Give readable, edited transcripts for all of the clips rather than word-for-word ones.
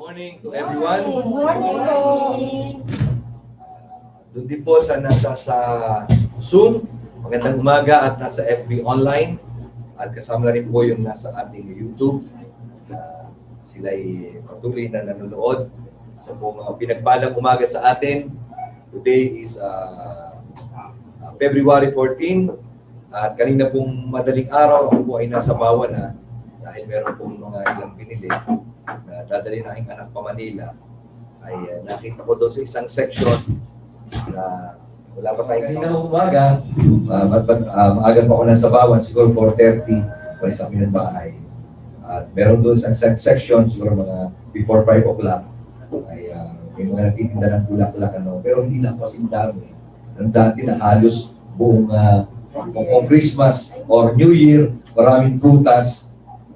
Morning to everyone. Good morning po. Doon din po sa nasa sa Zoom, magandang umaga at nasa FB online. At kasama na rin po yung nasa ating YouTube. Sila'y patuloy na nanonood sa mga pinagpalang umaga sa atin. Today is February 14. At kanina pong madaling araw, ako po ay nasa Bawa na dahil meron pong mga ilang binili na dadali na aking anak pa Manila, ay nakita ko doon sa isang section na wala pa tayong kanina umaga, maaga pa ako nasa Bawan, siguro 4:30, may sa amin ng bahay. At meron doon sa section, siguro mga before 5 o'clock, ay may mga nagtitinda ng bulaklak, pero hindi na kasi dami. Ang dati na halos buong Christmas or New Year, maraming prutas.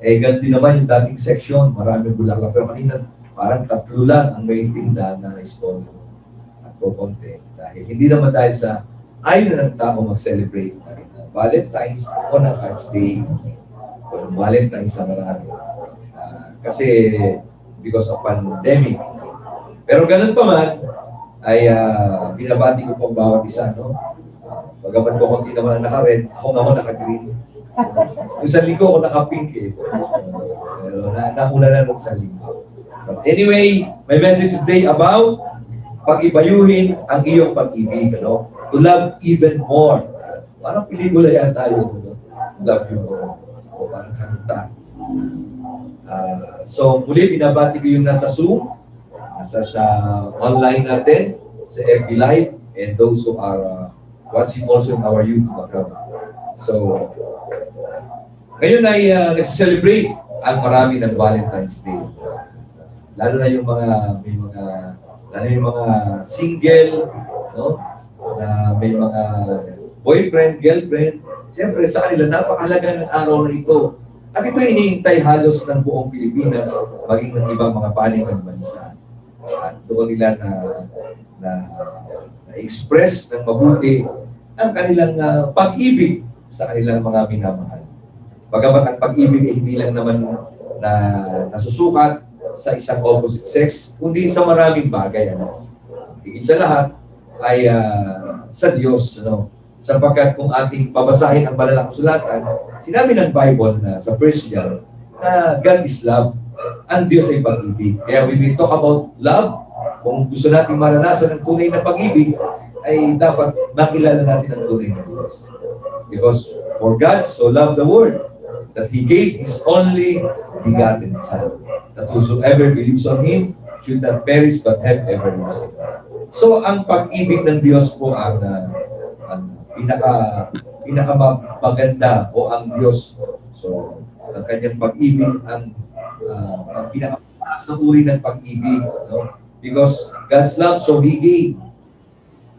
Ganti naman yung dating section, maraming bulaklak. Pero kanina, parang 3 lang ang may tinda na stall at konti. Dahil hindi naman dahil sa ayaw na ng tao mag-celebrate na Valentine's o na Cards Day o Valentine's sa marami. Kasi because of pandemic. Pero ganun pa man, ay binabati ko po ang bawat isa, no? Bagaman ko konti naman ang naka-red, ako naka-green. Yung sa linggo ako naka-pink Pero nauna na nung sa linggo. But anyway, my message today about pag-ibayuhin ang iyong pag-ibig, To love even more. Parang pelikula yan tayo, Love you more. O parang kanta. So, muli, binabati ko yung nasa Zoom, nasa sa online natin, sa FB Live, and those who are watching also in our YouTube account. So, ngayon ay nag-celebrate ang marami ng Valentine's Day. Lalo na yung mga single, no? Na may mga boyfriend, girlfriend. Siyempre sa kanila napakahalaga ng araw na ito. At ito iniintay halos ng buong Pilipinas, maging ng ibang mga panig ng bansa. At doon nila na-express ng mabuti ang kanilang pag-ibig sa kanilang mga minamahal. Bagamat ang pag-ibig ay hindi lang naman na nasusukat sa isang opposite sex, kundi sa maraming bagay. Higit sa lahat ay sa Diyos. Sapagkat kung ating babasahin ang balalang kasulatan, sinabi ng Bible na sa 1 John na God is love. Ang Diyos ay pag-ibig. Kaya when we talk about love, kung gusto natin maranasan ang tunay na pag-ibig, ay dapat makilala natin ang tunay na Diyos. Because for God so loved the world that He gave His only begotten Son, that whosoever believes on Him should not perish but have everlasting life. So ang pag-ibig ng Diyos po ang pinakamaganda o ang Diyos. So ang kanyang pag-ibig ang pinakamataas na uri ng pag-ibig, Because God's love, so He gave.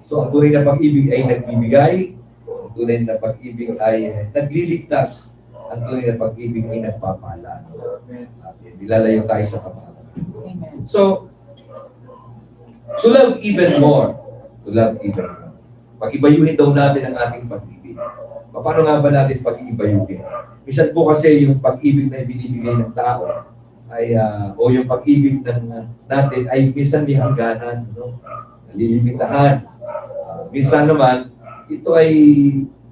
So ang tunay na pag-ibig ay nagbibigay, ang tunay na pag-ibig ay nagliligtas, ang tunay na pag-ibig ay nagpapala. At nilalayo tayo sa kapalaran. So, to love even more. To love even more. Pag-ibayuhin daw natin ang ating pag-ibig. Paano nga ba natin pag-ibayuhin? Minsan po kasi yung pag-ibig na binibigay ng tao ay, o yung pag-ibig natin ay minsan may hangganan, nalilimitahan. Minsan naman, ito ay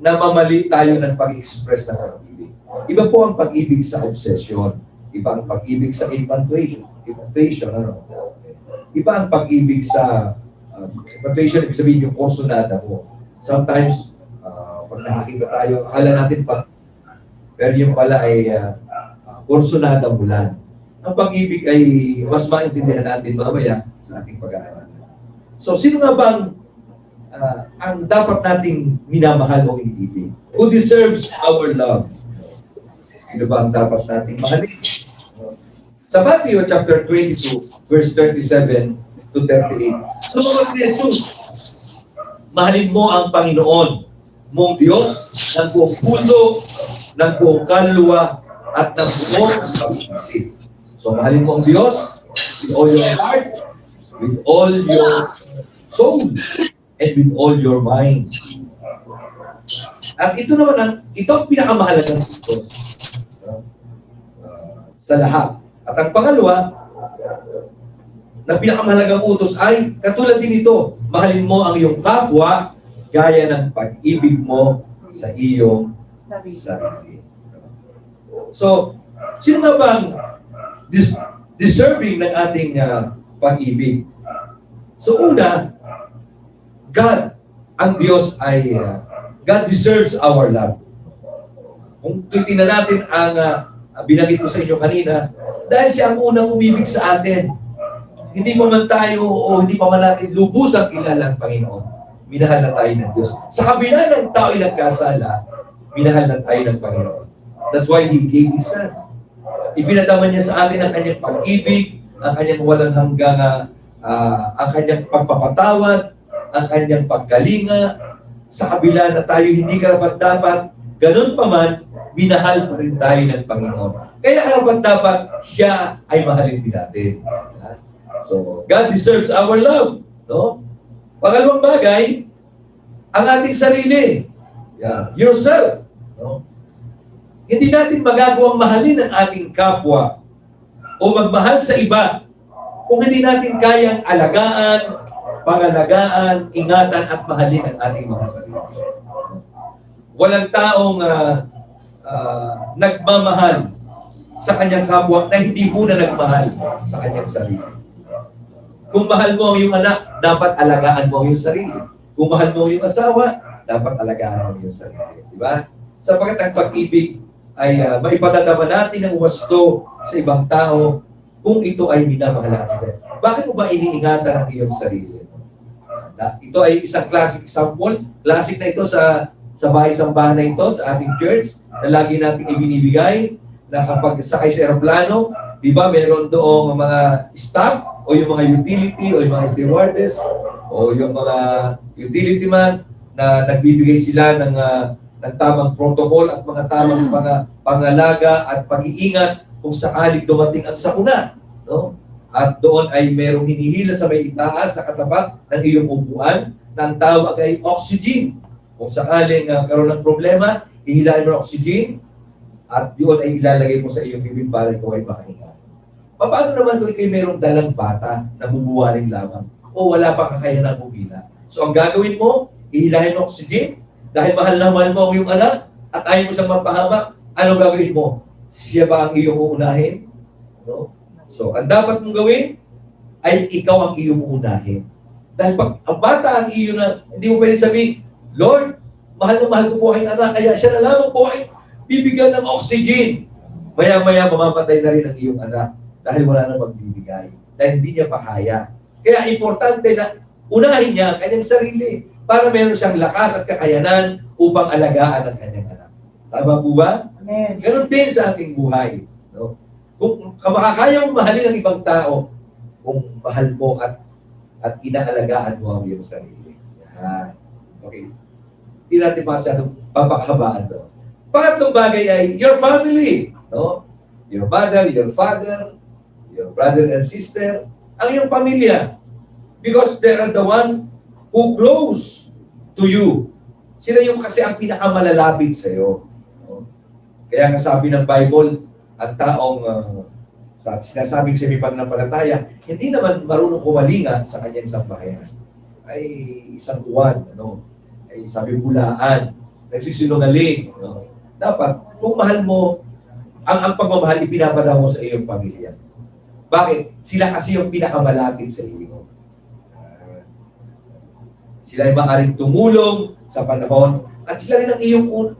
namamali tayo ng pag-express ng pag-ibig. Iba po ang pag-ibig sa obsession. Iba ang pag-ibig sa infatuation. Iba ang pag-ibig sa infatuation, ibig sabihin yung kursunada mo. Sometimes, pag nakakita tayo, akala natin pero yung pala ay kursunada mo lang. Ang pag-ibig ay mas maintindihan natin mamaya sa ating pag-aaral. So, sino nga ba ang dapat nating minamahal o iniibig? Who deserves our love? Sino ba ang dapat nating mahalin? Sa Matthew chapter 22, verse 37 to 38. Sumunod si Jesus, mahalin mo ang Panginoon mong Diyos ng buong puso, ng buong kaluluwa, at ng buong pag-iisip. So, mahalin mo ang Diyos with all your heart, with all your soul, and with all your mind. At ito naman ito ang pinakamahalagang Diyos sa lahat. At ang pangalawa, na pinakamahalagang utos ay katulad din ito, mahalin mo ang iyong kapwa gaya ng pag-ibig mo sa iyong sarili. So, sino nga bang deserving ng ating pag-ibig? So una, God, ang Diyos ay, God deserves our love. Kung titingnan natin ang binanggit ko sa inyo kanina, dahil siya ang unang umibig sa atin. Hindi pa man tayo o hindi pa man natin lubusang kilala ang Panginoon. Minahal na tayo ng Diyos. Sa kabila ng tao ay nagkasala, minahal na tayo ng Panginoon. That's why He gave His Son. Ipinadama niya sa atin ang kanyang pag-ibig, ang kanyang walang hanggang, ang kanyang pagpapatawad, ang kanyang pagkalinga. Sa kabila na tayo hindi karapat-dapat, ganun pa man, minahal pa rin tayo ng Panginoon. Kaya karapat-dapat, siya ay mahalin din natin. So, God deserves our love. No? Pangalawang bagay, ang ating sarili. Yourself. No? Hindi natin magagawang mahalin ang ating kapwa o magmahal sa iba kung hindi natin kayang alagaan, pangalagaan, ingatan at mahalin ang ating mga sarili. Walang taong nagmamahal sa kanyang kapwa na hindi muna nagmahal sa kanyang sarili. Kung mahal mo ang iyong anak, dapat alagaan mo ang iyong sarili. Kung mahal mo ang iyong asawa, dapat alagaan mo ang iyong sarili. Diba? Sapagkat ang pag-ibig ay maipadadama natin ng wasto sa ibang tao kung ito ay minamahal natin. Bakit mo ba iniingatan ang iyong sarili? Ito ay isang classic example. Classic na ito sa bahay-sambahan na ito, sa ating church, na lagi natin ibinibigay na kapag sakay sa aeroplano, di ba, meron doong mga staff o yung mga utility o yung mga stewardess o yung mga utility man na nagbibigay sila ng tamang protocol at mga tamang pangalaga at pag-iingat kung sakali dumating ang sakuna. No? At doon ay merong hinihila sa may itaas na katapat ng iyong upuan na ang tawag ay oxygen. Kung sakaling karoon ng problema, ihilahin mo ng oxygen at yun ay ilalagay mo sa iyong bibig para ikaw ay makahinga. Paano naman kung ikay mayroong dalang bata na bubuwaring lamang o wala pa kakayanan bumila? So ang gagawin mo, ihilahin mo oxygen dahil mahal na mahal mo ang iyong anak at ayaw mo siyang mapahamak, anong gagawin mo? Siya ba ang iyong uunahin? No? So ang dapat mong gawin ay ikaw ang iyong uunahin. Dahil pag ang bata ang iyo na, hindi mo pwede sabihin, Lord, mahal na mahal ko po ang anak, kaya siya na lamang po ay bibigyan ng oxygen. Maya-maya mamamatay na rin ang iyong anak dahil wala na magbibigay. Dahil hindi niya pa kaya. Kaya importante na unahin niya ang kanyang sarili para meron siyang lakas at kakayanan upang alagaan ang kanyang anak. Tama po ba? Amen. Ganon din sa ating buhay. No? Kung makakaya mong mahalin ang ibang tao, kung mahal mo at inaalagaan mo ang iyong sarili. Yan. Okay. Hindi natin masyadong papakahabaan doon. Pangatlong bagay ay your family. No? Your mother, your father, your brother and sister, ang iyong pamilya. Because they are the one who close to you. Sila yung kasi ang pinakamalalapit sa iyo. No? Kaya nga sabi ng Bible, ang taong sinasabing semi-pananampalataya, hindi naman marunong kumalinga sa kanyang sambahayan. Ay isang uwan, ay sabi bulaan, nagsisinungaling. Dapat, kung mahal mo, ang pagmamahal ipinapadama mo sa iyong pamilya. Bakit? Sila kasi yung pinakamalapit sa iyo. Sila ay maaaring tumulong sa panahon at sila rin ang iyong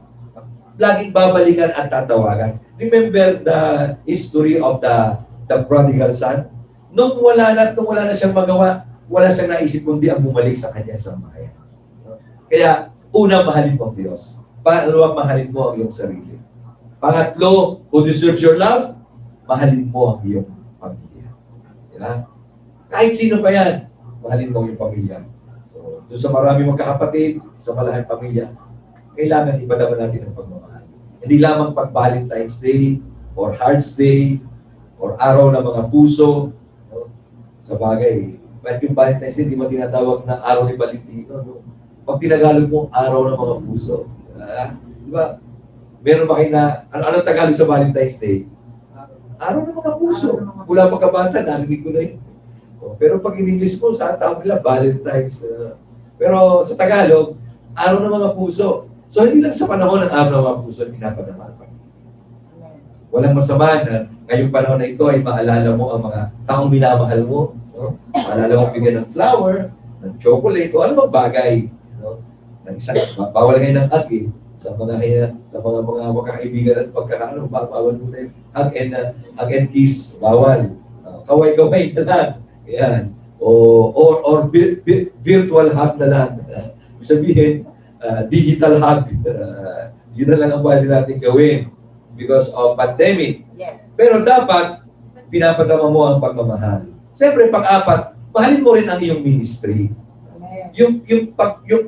laging babalikan at tatawagan. Remember the history of the prodigal son? Nung wala na siyang magawa, wala siyang naisip kundi ang bumalik sa kanyang sambahayan. Kaya, una, mahalin mo ang Diyos. Pangalawa, mahalin mo ang iyong sarili. Pangatlo, who deserves your love? Mahalin mo ang iyong pamilya. Yeah? Kahit sino pa yan, mahalin mo ang iyong pamilya. So, doon sa marami magkakapatid, sa malahing pamilya, kailangan ipadama natin ang pagmamahal. Hindi lamang pag Valentine's Day, or Heart's Day, or Araw ng mga Puso. Sa bagay, kahit yung Valentine's Day, di ba tinatawag na Araw ni Valentino? Pag tinagalog mo, Araw ng mga Puso. Di ba? Meron ba kayo na, anong Tagalog sa Valentine's Day? Araw ng mga puso. Mula pagkabata, narinig ko na yun. Pero pag in-English mo, sa tawag nila, Valentine's. Pero sa Tagalog, araw ng mga puso. So hindi lang sa panahon ng araw ng mga puso, pinapadama ang pag-ibig. Walang masama na ngayong panahon na ito ay maalala mo ang mga taong minamahal mo. No? Maalala mo bigyan ng flower, ng chocolate, o ano bang bagay. No? Ng isang, bawal ngayon ng hug eh. Sa mga magkakaibigan at pagkakaano, bawal mo na yung hug and kiss, bawal. Kaway-kaway na lang. Yan. Or virtual hug na lang. Sabihin, digital hug. Yun na lang ang pwede natin gawin because of pandemic. Yes. Pero dapat, pinapadama mo ang pagmamahal. Siyempre, pang-apat, mahalin mo rin ang iyong ministry. Yung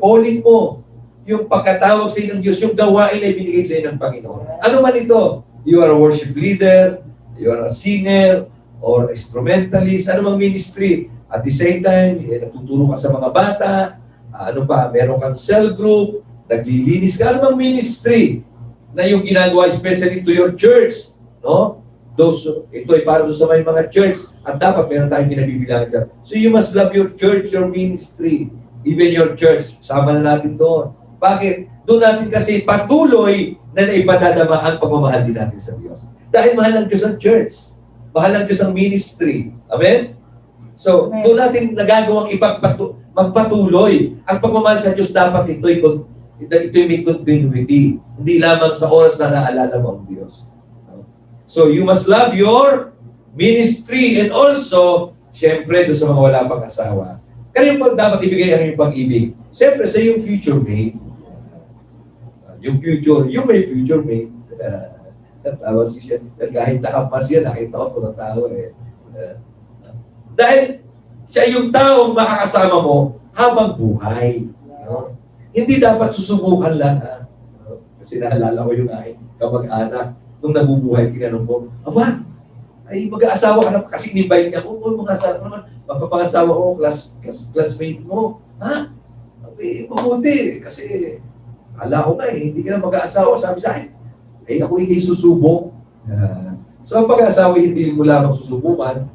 calling mo, yung pagkatawag sa ng Diyos, yung gawain ay binigay sa ng Panginoon. Ano man ito? You are a worship leader, you are a singer, or instrumentalist, ano mang ministry. At the same time, natuturo ka sa mga bata, meron kang cell group, naglilinis ka, ano mang ministry na yung ginagawa especially to your church, no? Ito ay para sa may mga church at dapat meron tayong kinabibilangan dyan. So you must love your church, your ministry, even your church. Sama na natin doon. Bakit? Doon natin kasi patuloy na naipadadama ang pagmamahal din natin sa Diyos. Dahil mahal ng Diyos ang church. Mahal ng Diyos ang ministry. Amen? So, doon natin nagagawang magpatuloy. Ang pagmamahal sa Diyos dapat ito'y may continuity. Hindi lamang sa oras na naalala mo ang Diyos. So, you must love your ministry and also, syempre, doon sa mga wala pang asawa. Kaya yung dapat ibigay ang iyong pag-ibig. Syempre, sa yung future mate. Yung may future mate. Natawa siya. Kahit nakapas yan, nakita ko tumatawa eh. Dahil siya yung taong makakasama mo habang buhay. No? Hindi dapat susubukan lang. Kasi naalala ko yung aking kamag-anak nung nabubuhay, tinanong ko, aba, ay mag-aasawa ka na kasi in-invite niya ko, mga asawa naman, mapapangasawa ko, classmate mo. Ha? Okay, mabuti. Kasi kala ko nga hindi ka na mag-aasawa. Sabi sa akin, ay ako hindi susubok. So ang pag-aasawa hindi mo lamang susubukan,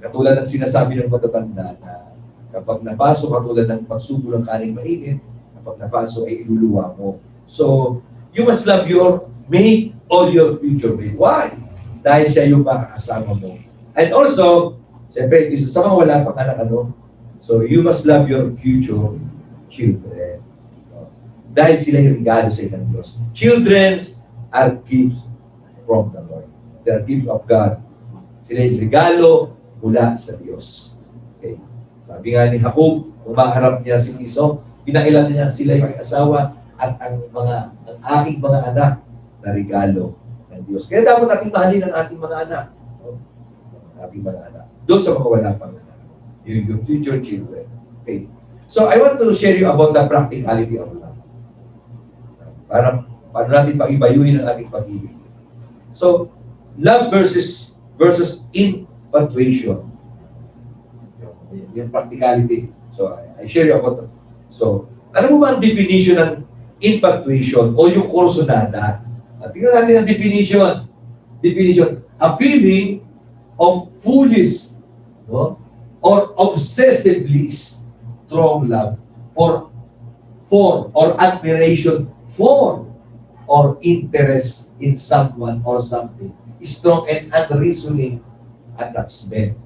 katulad ng sinasabi ng matatanda na kapag napasok, katulad ng pagsubo ng kaning mainit, kapag napasok ay iluluwa mo. So, you must love your mate or your future mate. Why? Dahil siya yung makakasama mo. And also, siyempre, sa mga wala pang anak, so you must love your future children. Dahil sila yung regalo sa ng Diyos. Children are gifts from the Lord. They are gifts of God. Sila yung regalo mula sa Diyos. Okay. Sabi nga ni Jacob, umaharap niya si Esau, pinailan niya sila yung asawa at ang aking mga anak na regalo ng Diyos. Kaya dapat natin mahalin ang ating mga anak. Ating mga anak. Doon sa mga wala pang anak. Your future children. Okay. So, I want to share you about the practicality of love. Paano natin pag-ibayuhin ang ating pag-ibig. So, love versus infatuation. Yung practicality. So, I share you about that. So, ano mo ba ang definition ng infatuation o yung kursunada? Tingnan natin ang definition. Definition, a feeling of foolish, no? Or obsessively strong love for or admiration for or interest in someone or something. Strong and unreasoning attachment.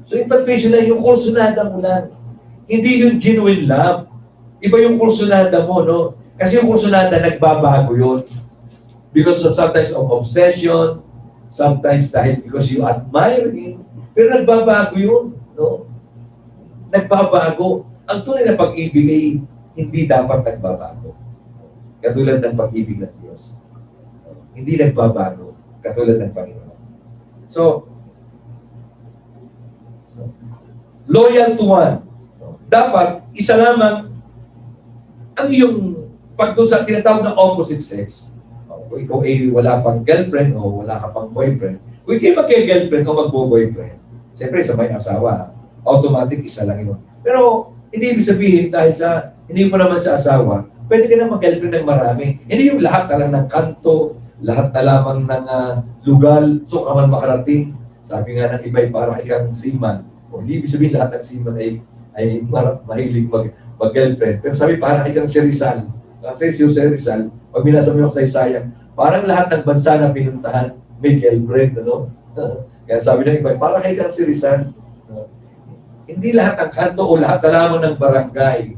So infatuation lang, yung kursunada mo lang. Hindi yung genuine love. Iba yung kursunada mo, no? Kasi yung kursunada, nagbabago yun. Because of sometimes of obsession, sometimes dahil because you admire him. Pero nagbabago yun, no? Nagbabago. Ang tunay na pag-ibig ay hindi dapat nagbabago. Katulad ng pag-ibig ng Diyos. Hindi nagbabago. Katulad ng Panginoon. So, loyal to one. Dapat, isa lamang ang iyong pag doon sa tinatawag na opposite sex. Kung ikaw ay wala pang girlfriend o wala ka pang boyfriend, kung ikaw mag-girlfriend o magbo-boyfriend, siyempre sa may asawa, automatic isa lang yun. Pero hindi ibig sabihin dahil sa hindi mo naman sa asawa, pwede ka na mag-girlfriend ng marami. Hindi yung lahat na lang ng kanto, lahat na lamang ng lugal, so ka man makarating. Sabi nga ng iba'y para ikang seaman, O, hindi ibig sabihin lahat ng seaman ay mahilig mag-girlfriend. Pero sabi, parang kang si Rizal. Kasi si Jose Rizal, pag binasa mo yung saysayang, parang lahat ng bansa na pinuntahan may girlfriend, ano? Kaya sabi ng iba, parang kang si Rizal. Hindi lahat ng kanto o lahat na lamang ng barangay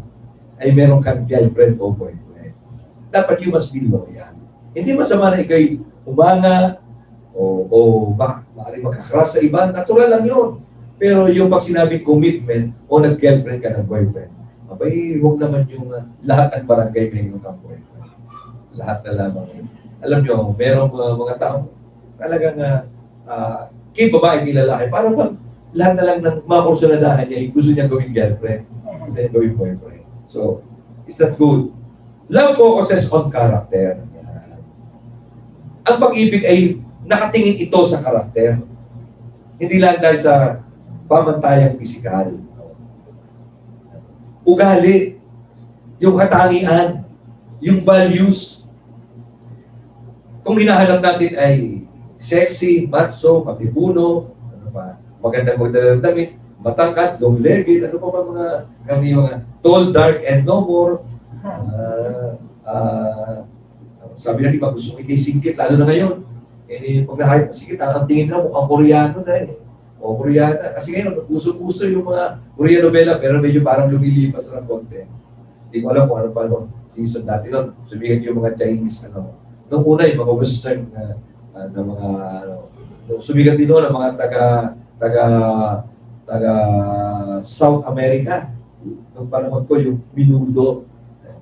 ay meron kang girlfriend o boyfriend. Dapat you must be loyal. Hindi masama na ikaw'y umanga o maaaring magkakras sa iba. Natural lang yun. Pero yung pag sinabing commitment o nag-girlfriend ka ng boyfriend, abay, huwag naman yung lahat ng barangay may kang boyfriend. Lahat na lamang yun. Alam nyo, merong mga tao talagang kay babae, kay lalaki, parang lahat na lang ng mga kursunadahan niya, gusto niya gawing girlfriend, then gawing boyfriend. So, is that good? Love focuses on character. Ang pag-ibig ay nakatingin ito sa karakter. Hindi lang dahil sa pamantayang pisikal. Ugali, yung katangian, yung values. Kung hinahanap natin ay sexy, macho, katipuno, ano pa, magandang damit, matangkat, long-legged, ano pa ba mga tall, dark, and no more. Sabi ng iba, gusto ko ikay-singkit, lalo na ngayon. Pag nakahit na singkit, ang tingin na mukhang Koreano na eh. O Koreana. Kasi ngayon, puso-puso yung mga Korean novela, pero medyo parang lumilipas ng konti. Hindi ko alam kung ano pa nung season dati nun. Sumigat yung mga Chinese, Nung una, yung mga Western na mga, sumigat din noon ang mga taga South America. Nung panahon ko, yung Menudo.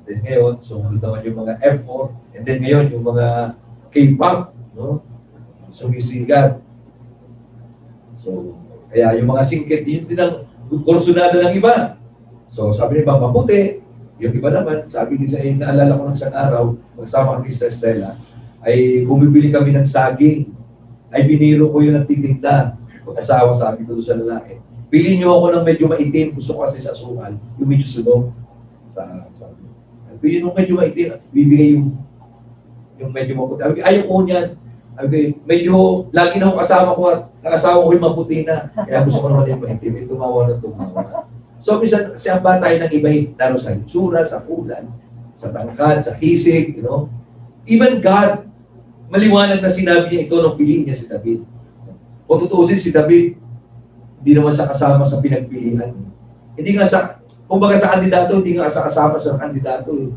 Then ngayon, sumunod naman yung mga F4. And then ngayon, yung mga K-pop, sumisigat. So, kaya yung mga singkit, yun din ang kursunada ng iba. So, sabi nila, maputi. Yung iba naman, sabi nila, naalala ko ng isang araw, magsama kang Sister Stella, ay bumibili kami ng saging. Ay biniro ko yung nagtitinda. Pag-asawa, sabi ko sa lalaki, pili nyo ako ng medyo maitim. Gusto ko kasi sa sukal, yung medyo sunog. Sabi ko, yung medyo maitim, bibigay yung medyo maputi. Ayaw ko niyan. Medyo, lagi na ako kasama ko at nakasawa ko yung maputi na. Kaya gusto ko naman yung maitim. Tumawa na. So, minsan, kasi ang batay ng iba, lalo sa hitsura, sa kulan, sa tangkad, sa hisig, Even God, maliwanag na sinabi niya ito nung piliin niya si David. Kung tutuusin si David, hindi naman siya kasama sa pinagpilian. Hindi nga kumbaga sa kandidato, hindi nga siya kasama sa kandidato.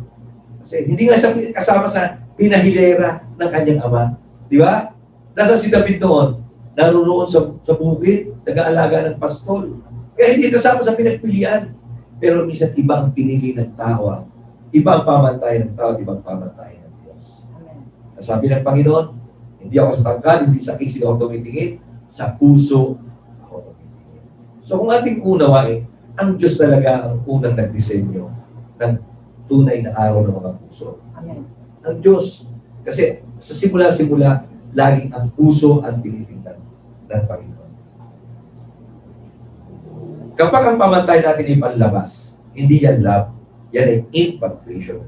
Kasi hindi nga siya kasama sa pinahilera ng kanyang ama. Di ba? Nasa si David noon, naroon sa bukid, nag-aalaga ng pastol. Kaya hindi kasama sa pinagpilian. Pero minsan iba ang pinili ng tao. Iba ang pamantayan ng tao, iba ang pamantayan ng Diyos. Sabi ng Panginoon, hindi ako sa tangkad, hindi sa isip ako tumitingin, sa puso ako tumitingin. So kung ating unawain, ang Diyos talaga ang unang nagdisenyo ng tunay na araw ng mga puso. Amen. Ang Diyos. Kasi sa simula-simula, laging ang puso ang tinitingnan ng Panginoon. Kapag ang pamantay natin ay panlabas, hindi yan love, yan ay infatuation.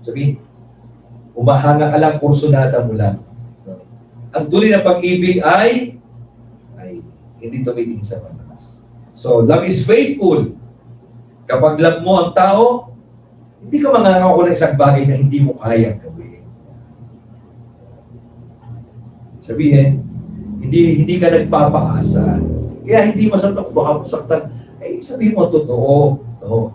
Sabihin, umahanga ka lang, kursunada mo lang. Ang tunay na pag-ibig ay hindi tumitingin sa panlabas. So, love is faithful. Kapag love mo ang tao, hindi ka mangangako ng isang bagay na hindi mo kayang gawin. Sabihin, hindi ka nagpapaasa. Kaya hindi masaktan, baka masaktan, ay sabihin mo totoo. No?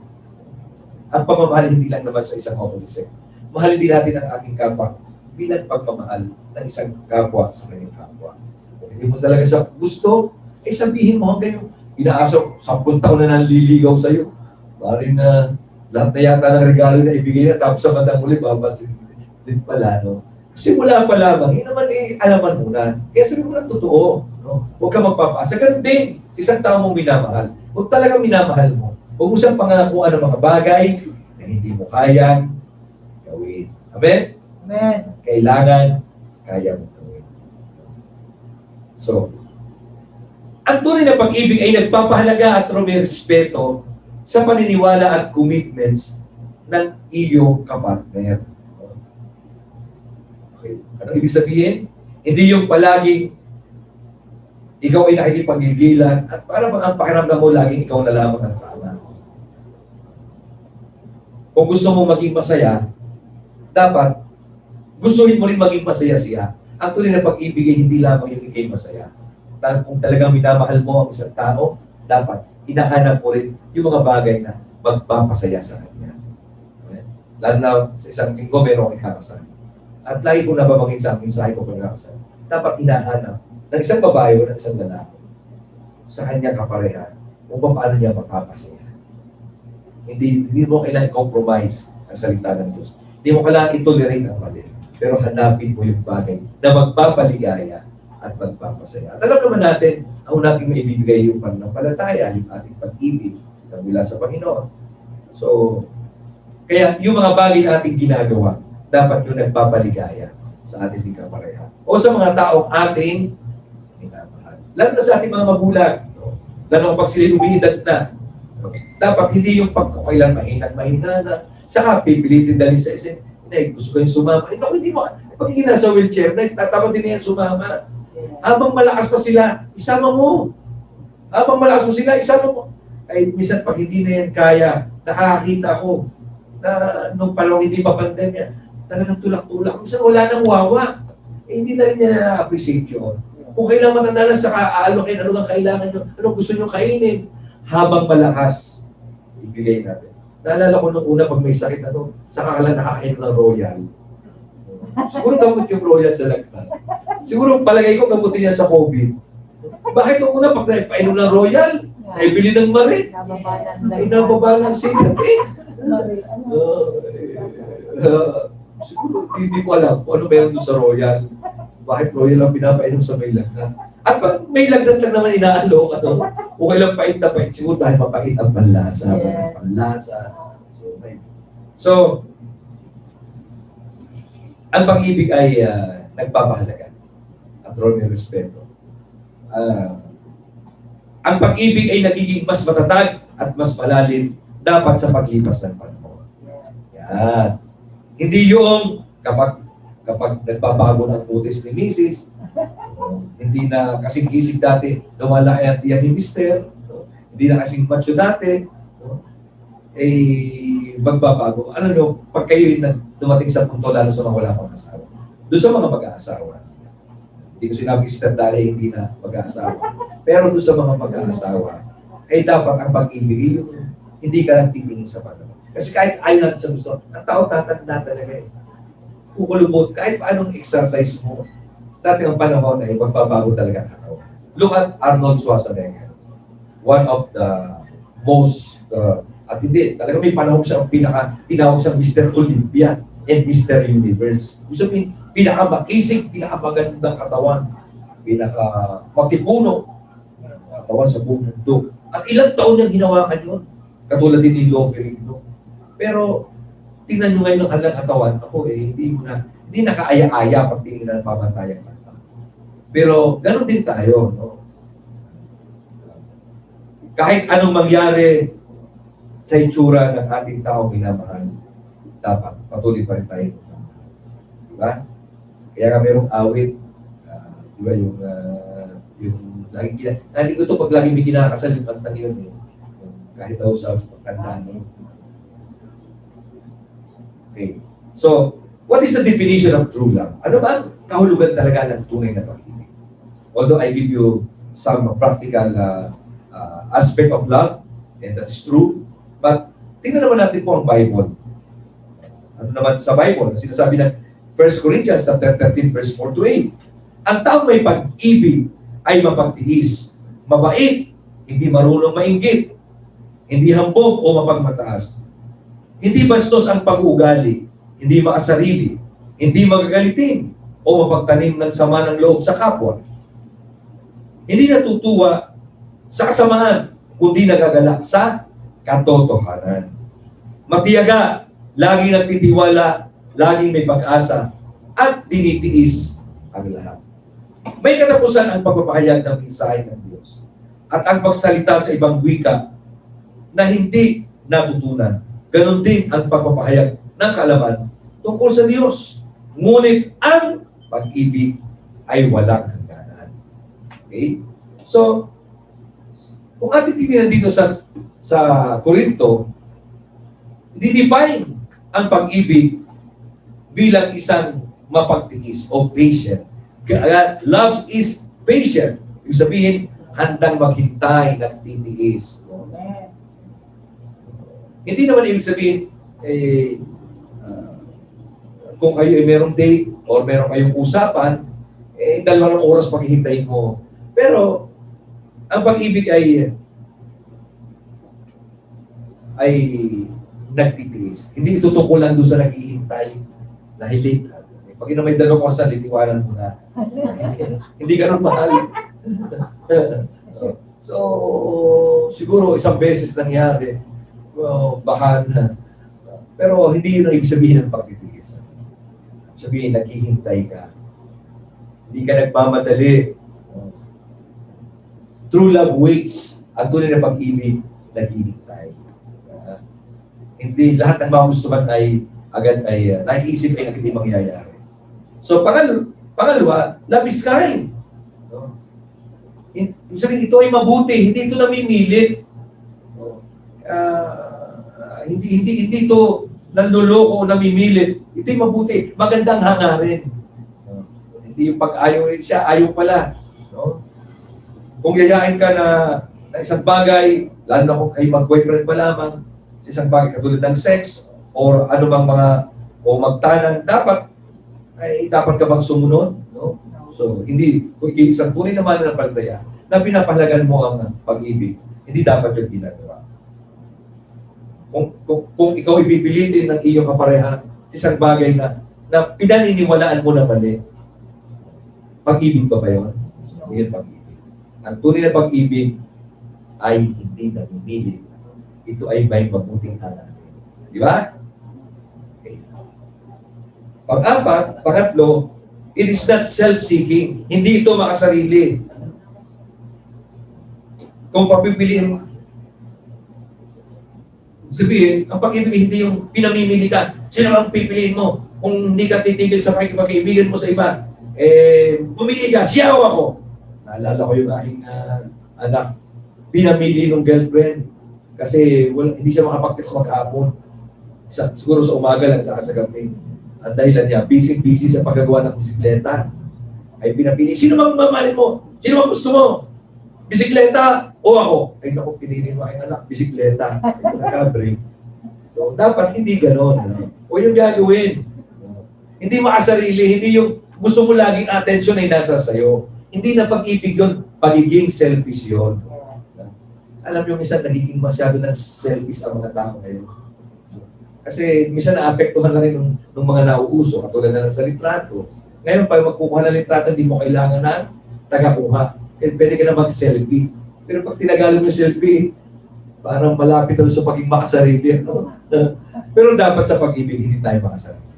Ang pagmamahal hindi lang naman sa isang opposite. Mahalin din natin ang aking kapwa bilang pagmamahal ng isang kapwa sa kanyang kapwa. Kung hindi mo talaga sa gusto, ay sabihin mo hanggang yung inaasa, 10 taon na nanliligaw sa'yo. Maring lahat na yata ng regalo na ibigay na, tapos sa bandang uli, babasin din pala, no? Simula pa lamang, yun naman alaman mo na. Kaya sabi mo na totoo. No? Huwag ka magpapaasa. Ganun din, isang tao mong minamahal. Huwag talaga minamahal mo. Huwag mo siyang pangakuan ng mga bagay na hindi mo kayang gawin. Amen? Amen. Kailangan, kaya mo gawin. So, ang tunay na pag-ibig ay nagpapahalaga at rumirespeto sa paniniwala at commitments ng iyong kapartner. Okay. Ano ibig sabihin? Hindi yung palaging ikaw ay nakikipaggigilan, at para bang ang pakiramdam mo laging ikaw na lamang ang tama. Kung gusto mo maging masaya, dapat gustuhin mo rin maging masaya siya. Ang tunay na pag-ibig ay hindi lamang yung ikay masaya. Kung talagang minamahal mo ang isang tao, dapat hinahanap mo rin yung mga bagay na magpapasaya sa kanya. Okay? Lalo na sa isang linggo, meron akong ikakasal. At lagi ko nababangin sa mensahe ko pagkakasal. Dapat hinahanap ng isang babae o ng isang lalaki sa kanya kapareha kung paano niya magpapasaya. Hindi mo kailangan compromise ang salita ng Diyos. Hindi mo kailangan itolerate ang mali. Pero hanapin mo yung bagay na magpapaligaya at magpapasaya. At alam naman natin, ang natin maibibigay yung pananampalataya, yung ating pag-ibig mula sa Panginoon. So, kaya yung mga bagay na ating ginagawa, dapat yung nagpapaligaya sa ating kapareha. O sa mga taong ating minamahal. Lalo na sa ating mga magulang. Lalo pag sila umiidad na. Dapat hindi yung pagkukailan mahina na, saka pipilitin dalhin sa isip, gusto ko yung sumama. Naku, hindi mo, pagiging nasa wheelchair, tatama din yan sumama. Habang malakas pa sila, isama mo. Habang malakas pa sila, isama mo. Ay, minsan pag hindi na yan kaya, nakakakita ko na nung panahon hindi pa pandemya, talagang tulak-tulak. Minsan wala nang wawa. Hindi na rin niya na-appreciate yun. Kung kailangan matanda lang, saka aalokin, ano lang kailangan nyo, anong gusto nyo kainin. Habang malakas, ibigay natin. Naalala ko nung una pag may sakit, saka ka lang nakakain ng Royal. Siguro gamot yung Royal sa lagtan. Siguro palagay ko gamutin niya sa COVID. Bakit nung una pag naipaino ng Royal, naibili ng Marie? Ay, nababalang sila. Siguro hindi ko alam kung ano meron doon sa Royal. Bakit Royal ang pinapainom sa may lagtan? At may lagnat lang naman inaalok, okay lang pait na pait, siguro dahil mapait ang panlasa, panlasa. So, ang pag-ibig ay nagpapahalaga at may respeto. Ang pag-ibig ay nagiging mas matatag at mas malalim dapat sa paglipas ng panahon. Yan. Hindi yung kapag nagbabago ng utis ni Mrs., hindi na kasing gisig dati, lumalaki ang tiyan ni Mister, hindi na kasing macho dati, magbabago. Ano nyo, pag kayo dumating sa punto, lalo sa mga wala pang asawa. Doon sa mga mag-aasawa. Hindi ko sinabi si Sister Dali, hindi na mag-aasawa. Pero doon sa mga mag-aasawa, ay dapat ang pag-ibig, hindi ka lang titingin sa panahon. Kasi kahit ayaw natin sa gusto, ang tao tatanda talaga eh. Kukulubot, kahit paanong exercise mo, dati ang panahon ay magbabago talaga ang katawan. Look at Arnold Schwarzenegger. One of the most, at hindi, talaga may panahon siya ang tinawag siyang Mr. Olympia and Mr. Universe. Gusto sabihin, pinaka-makisig, pinaka-magandang katawan, pinaka-matipuno, katawan sa buong mundo. At ilang taon niyang hinawakan yun. Katulad din ni Lou Ferrigno. Pero, tingnan nyo ngayon ang kanilang katawan, hindi nakaaya-aya pag tingnan ng pamantayang mata. Pero, ganun din tayo, no? Kahit anong mangyari sa itsura ng ating taong minamahal, dapat patuloy pa rin tayo. Diba? Kaya nga merong awit, diba yung laging hindi ko ito pag laging may kinakasal yung kantang yun eh. Kahit daw sa kanta, no? Okay. So, what is the definition of true love? Ano ba ang kahulugan talaga ng tunay na pag-ibig? Although I give you some practical aspect of love, and that is true, but tingnan naman natin po ang Bible. Ano naman sa Bible? Sinasabi ng 1 Corinthians 13 verse 4 to 8. Ang taong may pag-ibig ay mapagtiis, mabait, hindi marunong mainggit, hindi hambog o mapagmataas. Hindi bastos ang pag-uugali, hindi makasarili, hindi magagalitin, o mapagtanim ng sama ng loob sa kapwa. Hindi natutuwa sa kasamaan, kundi nagagalak sa katotohanan. Matiyaga, laging nagtitiwala, laging may pag-asa, at dinitiis ang lahat. May katapusan ang pagpapahayag ng mensahe ng Diyos at ang pagsalita sa ibang wika na hindi natutunan. Ganon din ang pagpapahayag ng kaalaman tungkol sa Diyos. Ngunit ang pag-ibig ay walang hangganan. Okay? So, kung ating titignan dito sa Korinto, didefine ang pag-ibig bilang isang mapagtiis o patient. Love is patient. Ibig sabihin, handang maghintay ng titiis. Hindi naman ibig sabihin, kung kayo ay merong date or meron kayong usapan, 2 oras paghihintayin mo. Pero, ang pag-ibig ay nagtitiis. Hindi itutuko lang doon sa naghihintay na late. Pag may 2 oras na, litiwanan mo na. Hindi ganun mahal. So, siguro isang beses nangyari. Baka na. Pero hindi yun ang ibig sabihin ng pagtitiis. Sabihin, naghihintay ka. Hindi ka nagmamadali. True love waits. Ang tunay na pag-ibig, naghihintay. Hindi lahat ng magustuhan ay agad ay naiisip ay agad hindi mangyayari. So, pangalawa, love is kind. Ibig sabihin, ito ay mabuti. Hindi ito namimilit. Hindi ito nanloloko o namimilit. Ito ay mabuti. Magandang hangarin. Hindi yung pag-ayaw siya, ayaw pala. No? Kung yayain ka na isang bagay, lalo na kung kayo mag-boyfriend pa lamang, sa isang bagay katulad ng sex, or anumang mga, o magtanang, dapat ka bang sumunod? No? So, hindi, kung isang tunay naman na palataya, na pinapahalagan mo ang pag-ibig, hindi dapat yung ginagawa. Kung ikaw ipipilitin ng iyong kapareha, isang bagay na pinaniniwalaan mo na mali, pag-ibig ba yun? Hindi yung pag-ibig. Ang tunay na pag-ibig ay hindi namimili. Ito ay may mabuting hangarin. Di ba? Okay. Pangatlo, it is not self-seeking. Hindi ito makasarili. Kung papipiliin, sabihin, ang pag-ibig hindi yung pinamimili ka. Sino ang pipiliin mo? Kung hindi ka titigil sa pag-ibigan mo sa iba, pumili ka, siyaw ako. Naalala ko yung aking anak, pinamili ng girlfriend kasi hindi siya makapag-text maghapon. Siguro sa umaga lang, sa gabi. Ang dahilan niya, busy sa paggagawa ng bisikleta. Ay pinapili, sino bang mamahalin mo? Sino bang gusto mo? Bisikleta o ako? Ay naku, pinili mo aking anak, bisikleta. Ay naka-break. So, dapat hindi ganon. O yung gagawin. Hindi makasarili, hindi yung gusto mo laging attention ay nasa sayo. Hindi na pag-ibig yun, pagiging selfish yun. Alam nyo, minsan nagiging masyado ng selfish ang mga tao ngayon. Kasi minsan naapektuhan na rin ng mga nauuso, katulad na lang sa litrato. Ngayon, pag magkukuha ng litrato, hindi mo kailangan ng tagakuha. Pwede ka na mag-selfie. Pero pag tinagalo mo yung selfie, parang malapit daw sa pagiging makasarili. No? Pero dapat sa pag-ibig, hindi tayo makasarili.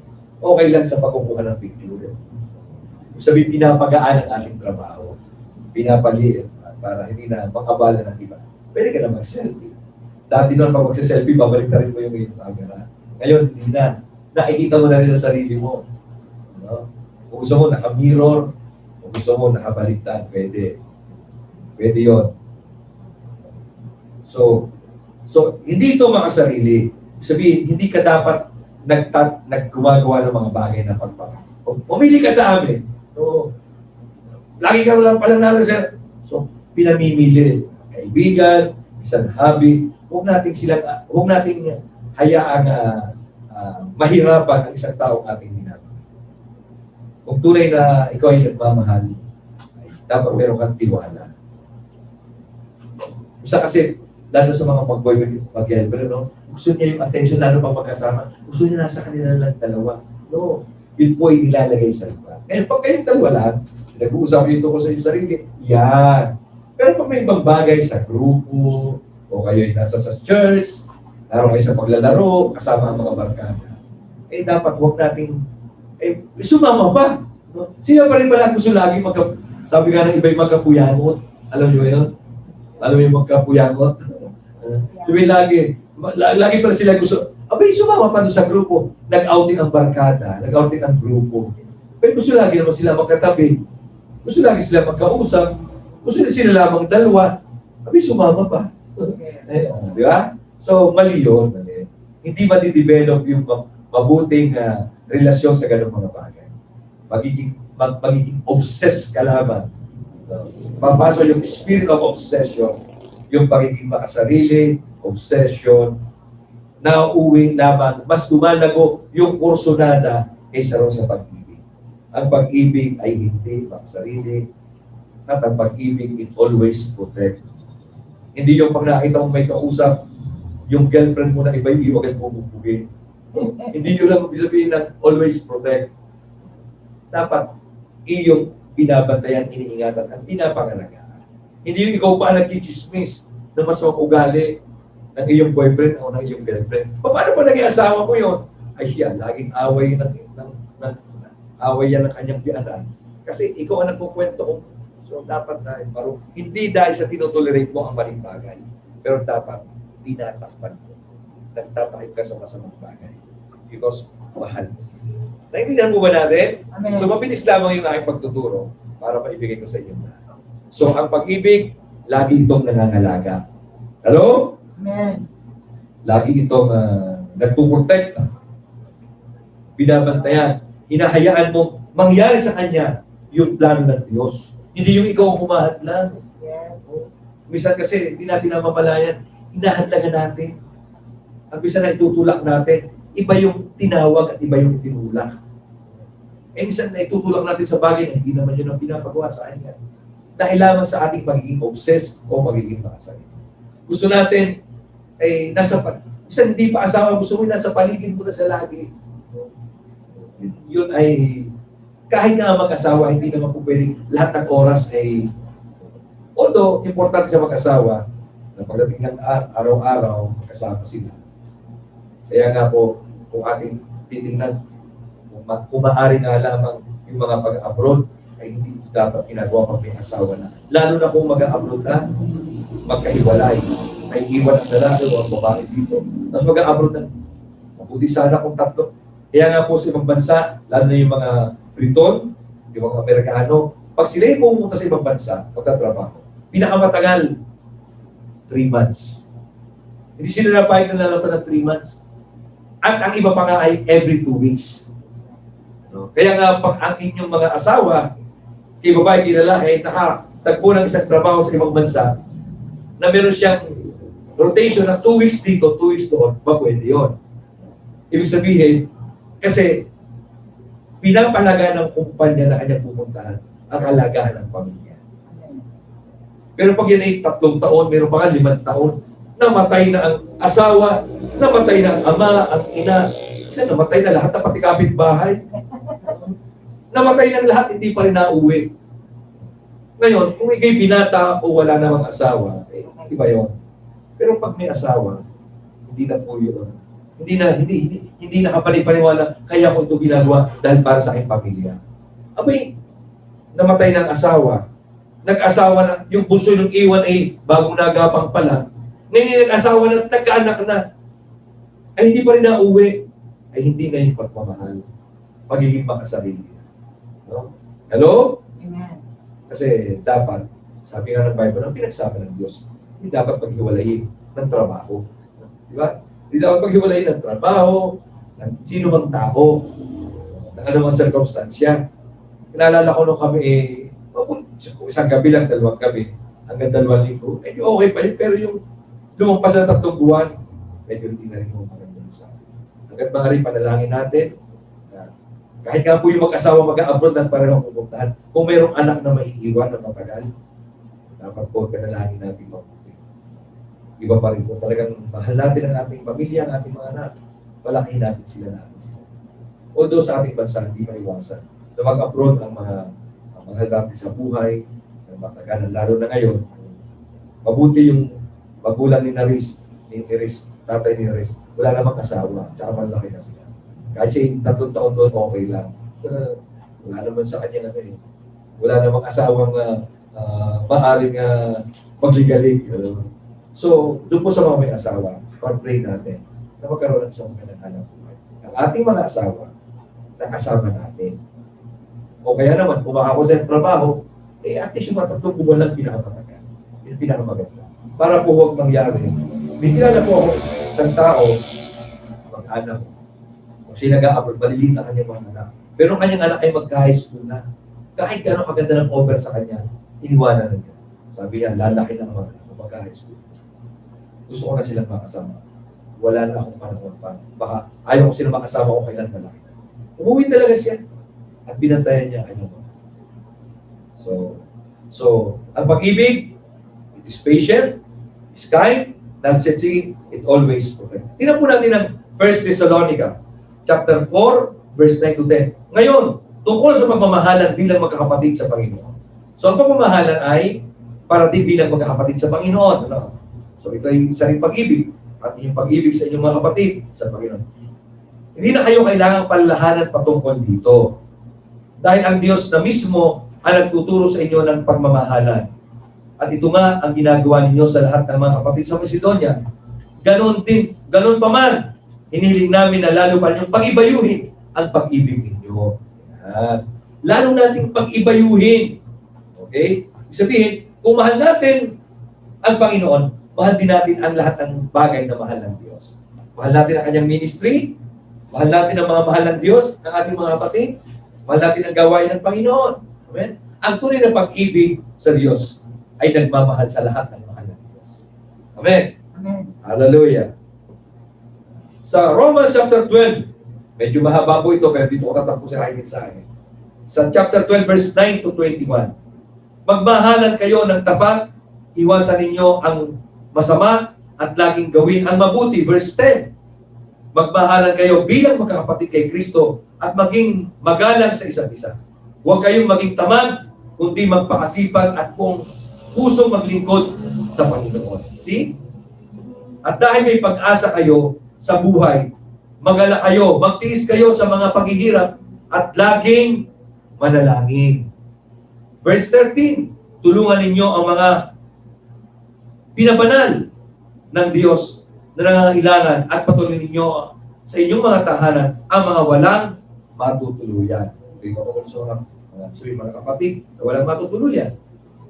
Okay lang sa pagkukuha ng picture. Sabihin, pinapagaan ang ating trabaho. Pinapaliit para hindi na makabala ng iba. Pwede ka na mag-selfie. Dati noon, pag mag-selfie, babalik na rin mo yung camera. Ngayon, hindi na. Nakikita mo na rin ang sarili mo. No? Kung gusto mo, naka-mirror. Kung gusto mo, nakabaliktad. Pwede. Pwede yun. So hindi ito makasarili. Sabihin, hindi ka dapat naggumagawa ng mga bagay na pagpapakita. Pumili ka sa amin. So, lagi ka lang pala nalang so, pinamimili. Kaibigan, isang hobby. Huwag nating hayaang mahirapan ang isang taong ating minamahal. Kung tunay na ikaw ay nagmamahal, dapat meron kang tiwala. Isa kasi, lalo sa mga mag-girlfriend, no? Gusto niya yung attention, lalo pang magkasama. Gusto niya nasa kanila lang dalawa. No, yun po ay nilalagay sa iba. Ngayon, pag kayong dalawa lang, nag-uusap yung tungkol sa iyong sarili, yan. Pero pag may ibang bagay sa grupo, o kayo ay nasa sa church, laro kayo sa paglalaro, kasama ang mga barkada, dapat huwag nating, sumama pa. No? Sino pa rin pala gusto lagi sabi nga ng iba'y magkapuyangot. Alam niyo yun? Alam mo yung magkapuyangot? Sabi lagi pala sila gusto, abay, sumama pa doon sa grupo. Nag-outing ang barkada, nag-outing ang grupo. Pero gusto lagi naman sila magkatabi. Gusto lagi sila magkausap. Gusto nila sila lamang dalawa. Sabi, sumama pa. Di ba? So, mali yun. Mali. Hindi madidevelop yung mabuting relasyon sa ganung mga bagay. Magiging obsessed ka lamang. Papasok yung spirit of obsession, yung pagiging makasarili, obsession, na uwi lamang, mas lumalago yung kursunada kaysa rin sa pag-ibig. Ang pag-ibig ay hindi makasarili, at ang pag-ibig, it always protect. Hindi yung pag nakita mo may kausap, yung girlfriend mo na iba yung iwagad mo bubugin. Hindi yun lang sabihin na always protect. Dapat iyong binabantayan, iniingatan, at pinapangalagaan. Hindi yung ikaw pa nagkikismis na mas ugali ng iyong boyfriend o ng iyong girlfriend. Paano ba naging asawa mo yun? Ay siya, laging away away yan ng kanyang biyanan. Kasi ikaw ang nagkukwento ko. So dapat dahil parang hindi dahil sa tinotolerate mo ang maling bagay. Pero dapat tinatakpan mo. Nagtatahip ka sa masamang bagay. Because mahal mo sila. Naintindihan mo ba natin? Amen. So mabilis lamang yung aking pagtuturo para maibigay ko sa inyo na. So ang pag-ibig, lagi itong nangangalaga. Hello? Amen. Lagi itong nagpuprotekta. Binabantayan. Hinahayaan mo mangyari sa kanya yung plano ng Diyos. Hindi yung ikaw ang humahad lang. Yes. Minsan kasi hindi natin namamalayan. Hinahadlagan natin. At minsan na itutulak natin, iba yung tinawag at iba yung tinulak. Minsan na itutulak natin sa bagay na hindi naman yun ang pinapagawa sa kanya. Dahil lamang sa ating pagiging obsessed o pagiging makasarili. Gusto natin, minsan hindi pa asawa, gusto mo nasa paligid mo na sa lagi. Yun ay, kahit nga mag-asawa, hindi naman po pwedeng lahat ng oras ay, although importante sa mag-asawa, na pagdating ng araw-araw, kasama sila. Kaya nga po, kung ating titingnan, kung maaari nga lamang yung mga pag-abroad, ay hindi dapat ginagawa pag may asawa na. Lalo na kung mag-abroad na, magkahiwalay. Ay iwan ang lalaki o ang babae dito. Tapos mag-abroad na. Mabuti sana kung tatlo. Kaya nga po sa ibang bansa, lalo na yung mga Briton, yung mga Amerikano, pag sila yung pumunta sa ibang bansa, magtatrabaho, pinakamatagal, 3 months. Hindi sila napahig na lalapas ng 3 months. At ang iba pa nga ay every 2 weeks. No? Kaya nga, pag ang inyong mga asawa, kay babae, kay lalaki, nakatagpo ng isang trabaho sa ibang bansa, na meron siyang rotation na 2 weeks dito, 2 weeks doon, pwede yun. Ibig sabihin, kasi pinapalaga ng kumpanya na kanyang pupuntahan ang halagahan ng pamilya. Pero pag yan ay 3 taon, meron pa nga 5 taon, namatay na ang asawa, namatay na ang ama, ang ina, namatay na lahat, pati kapitbahay. Namatay na lahat, hindi pa rin nauwi. Ngayon, kung ikay binata o wala namang asawa, iba yun. Pero pag may asawa, hindi na po yun. Hindi nakapalipaniwala, kaya ko ito ginagawa dahil para sa aking pamilya. Abay, namatay ng asawa, nag-asawa na, yung bunso ng iwan ay bagong nagapang pala, ngayon nag-asawa na, nagkaanak na, ay hindi pa rin nauwi, ay hindi na yung pagmamahal, pagiging makasarili. No? Hello? Amen. Kasi dapat, sabi nga ng Bible, ang pinagsabi ng Diyos, hindi dapat paghiwalayin ng trabaho. Di ba? Hindi dapat paghiwalayin ng trabaho, ng sino mang tao, ng anumang circumstansya. Kinalala ko nung kami, isang gabi lang, 2 gabi, hanggang 2 linggo, medyo okay pa yun, pero yung lumampas na 3 buwan, medyo hindi na rin mo magandang sa akin. Hanggat maaari, panalangin natin, kahit nga po yung mag-asawa mag-abroad ng parehong pupuntahan, kung mayroong anak na maiiwan na matagal, dapat po panalangin natin mabuti. Iba pa rin po, talagang mahal natin ang ating pamilya, ang ating mga anak, palakihin natin sila natin. Although sa ating bansa, hindi maiwasan na mag-abroad ang mga mahal natin sa buhay, ng matagalan, lalo na ngayon. Mabuti yung magulang ni Naris, tatay ni Naris, wala namang asawa, tsaka malaki na sila. Kahit siya 3 taon doon, okay lang. Wala naman sa kanya na wala namang asawang maaaring magligalig. So, doon po sa mga may asawa, pag-pray natin na magkaroon ng isang magandang buhay. Ang ating mga asawa, nakasama natin. O kaya naman, kung ako sa trabaho, at least yung mga 3 buwan lang pinakamatagal. Yung pinakamaganda. Para po huwag mangyari. May kilala po ako, isang tao, mag-anak, kung siya nag-a-abroad, maliliit ang kanyang mga anak. Pero ang kanyang anak ay magka-high school na. Kahit gano'ng kaganda ng offer sa kanya, iniwanan na niya. Sabi niya, lalaki ng mga anak magka-high school. Gusto ko na silang makasama. Wala na akong panahon pa. Baka ayaw ko silang makasama kung kailan malaki na. Umuwi talaga siya. At binantayan niya ang kanyang mga. So, ang pag-ibig, it is patient, is kind, non-searching, it always protects. Tingnan po natin ang 1 Thessalonica, chapter 4, verse 9 to 10. Ngayon, tungkol sa pagmamahalan bilang magkakapatid sa Panginoon. So, ang pagmamahalan ay para din bilang magkakapatid sa Panginoon. Ano? So, ito ay isa rin pag-ibig. At yung pag-ibig sa inyong mga kapatid sa Panginoon. Hindi na kayo kailangang palalahanan patungkol dito. Dahil ang Diyos na mismo ang nagtuturo sa inyo ng pagmamahalan. At ito nga ang ginagawa ninyo sa lahat ng mga kapatid sa Macedonia. Ganon pa man, hinihiling namin na lalo pa ninyong pag-ibayuhin ang pag-ibig ninyo. Yan. Lalo nating pag-ibayuhin. Okay? Ibig sabihin, kung mahal natin ang Panginoon, mahal din natin ang lahat ng bagay na mahal ng Diyos. Mahal natin ang kanyang ministry, mahal natin ang mga mahal ng Diyos, ng ating mga kapatid, mahal natin ang gawain ng Panginoon. Amen? Ang tunay na pag-ibig sa Diyos ay nagmamahal sa lahat ng mahal ng Diyos. Amen? Amen. Hallelujah. Sa Romans chapter 12, medyo mahaba po ito, kaya dito ko tatapusin ang mensahe. Sa chapter 12, verse 9 to 21, magmahalan kayo ng tapat, iwasan ninyo ang masama, at laging gawin ang mabuti. Verse 10, magmahalan kayo bilang magkakapatid kay Kristo at maging magalang sa isa't isa. Huwag kayong maging tamad, kundi magpakasipag at kung pusong maglingkod sa Panginoon. See? At dahil may pag-asa kayo sa buhay, magala kayo, magtiis kayo sa mga paghihirap at laging manalangin. Verse 13, tulungan ninyo ang mga pinabanal ng Diyos na nangangailangan at patuloy ninyo sa inyong mga tahanan ang mga walang matutuluyan. Ito yung mga kapatid na walang matutuluyan.